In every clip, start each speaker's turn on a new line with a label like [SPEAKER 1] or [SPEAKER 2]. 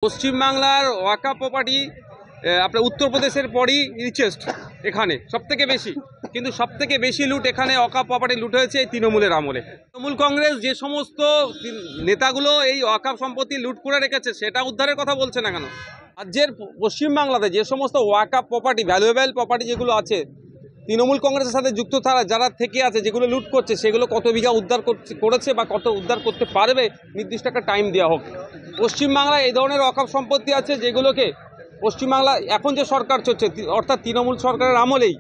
[SPEAKER 1] পশ্চিমবাংলার ওয়াকফ প্রপার্টি আপনার উত্তরপ্রদেশের পরই রিচেস্ট, এখানে সবথেকে বেশি। কিন্তু সবথেকে বেশি লুট এখানে ওয়াকফ প্রপার্টি লুট হয়েছে এই তৃণমূলের আমলে। তৃণমূল কংগ্রেস যে সমস্ত নেতাগুলো এই ওয়াকফ সম্পত্তি লুট করে রেখেছে সেটা উদ্ধারের কথা বলছে না কেন? রাজ্যের পশ্চিমবাংলাতে যে সমস্ত ওয়াকফ প্রপার্টি, ভ্যালুয়েবল প্রপার্টি যেগুলো আছে, তৃণমূল কংগ্রেসের সাথে যুক্ত যারা থেকে আছে, যেগুলো লুট করছে, সেগুলো কত বিঘা উদ্ধার করেছে বা কত উদ্ধার করতে পারবে, নির্দিষ্ট একটা টাইম দেওয়া হোক। পশ্চিমবাংলায় এই ধরনের ওয়াকফ সম্পত্তি আছে যেগুলোকে পশ্চিমবাংলা এখন যে সরকার চলছে, অর্থাৎ তৃণমূল সরকারের আমলেই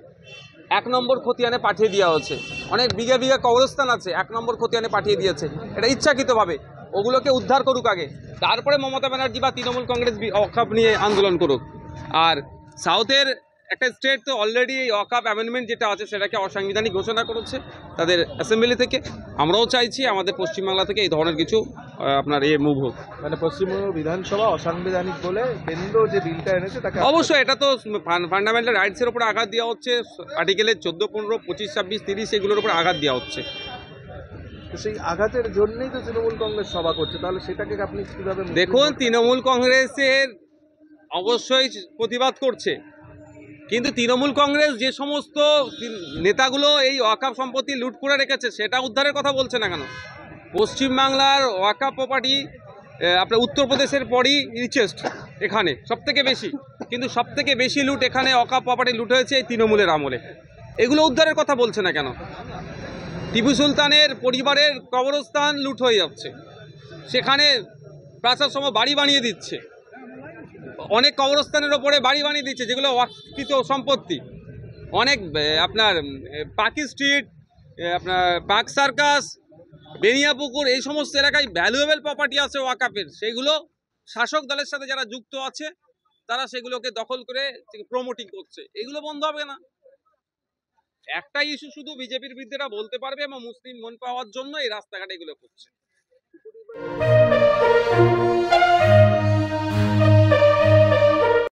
[SPEAKER 1] 1 নম্বর খতিয়ানে পাঠিয়ে দেওয়া হচ্ছে। অনেক বিঘা বিঘা কবরস্থান আছে, 1 নম্বর খতিয়ানে পাঠিয়ে দিয়েছে। এটা ইচ্ছাকৃতভাবে। ওগুলোকে উদ্ধার করুক আগে, তারপরে মমতা ব্যানার্জি বা তৃণমূল কংগ্রেস ওয়াকফ নিয়ে আন্দোলন করুক। আর সাউথের একটা স্টেট তো অলরেডি এই ওয়াকফ অ্যামেন্ডমেন্ট যেটা আছে সেটাকে অসাংবিধানিক ঘোষণা করেছে তাদের অ্যাসেম্বলি থেকে। আমরাও চাইছি আমাদের পশ্চিমবাংলা থেকে এই ধরনের কিছু আপনার মুভ হোক।
[SPEAKER 2] মানে পশ্চিমবঙ্গ বিধানসভা অসাংবিধানিক বলে কেন্দ্র যে বিলটা এনেছে তাকে
[SPEAKER 1] অবশ্যই এটা তো ফান্ডামেন্টাল রাইটসের উপর আঘাত দেওয়া হচ্ছে। আর্টিকেলের 14, 15, 25, 26, 30 এগুলোর উপর আঘাত দেওয়া হচ্ছে।
[SPEAKER 2] সেই আঘাতের জন্যই তো তৃণমূল কংগ্রেস সভা করছে, তাহলে সেটাকে আপনি কিভাবে?
[SPEAKER 1] দেখুন, তৃণমূল কংগ্রেসের অবশ্যই প্রতিবাদ করছে, কিন্তু তৃণমূল কংগ্রেস যে সমস্ত নেতাগুলো এই ওয়াকফ সম্পত্তি লুট করে রেখেছে সেটা উদ্ধারের কথা বলছে না কেন? পশ্চিমবাংলার ওয়াকফ প্রপার্টি আপনার উত্তরপ্রদেশের পরই রিচেস্ট, এখানে সবথেকে বেশি। কিন্তু সবথেকে বেশি লুট এখানে ওয়াকফ প্রপার্টি লুট হয়েছে এই তৃণমূলের আমলে। এগুলো উদ্ধারের কথা বলছে না কেন? টিপু সুলতানের পরিবারের কবরস্থান লুট হয়ে যাচ্ছে, সেখানে প্রাসাদ সম বাড়ি বানিয়ে দিচ্ছে। অনেক কবরস্থানের ওপরে বাড়ি বানিয়ে দিচ্ছে যেগুলো ওয়াকফকৃত সম্পত্তি। অনেক আপনার পাকি স্ট্রিট, আপনার পাক সার্কাস, বেনিয়াপুকুর, এই সমস্ত এলাকায় ভ্যালুয়েবল প্রপার্টি আছে ওয়াকফের, সেগুলো শাসক দলের সাথে যারা যুক্ত আছে তারা সেগুলোকে দখল করে প্রমোটিং করছে। এগুলো বন্ধ হবে না। একটা ইস্যু শুধু বিজেপির বিরুদ্ধেরা বলতে পারবে এবং মুসলিম মন পাওয়ার জন্য এই রাস্তাঘাটে এগুলো করছে।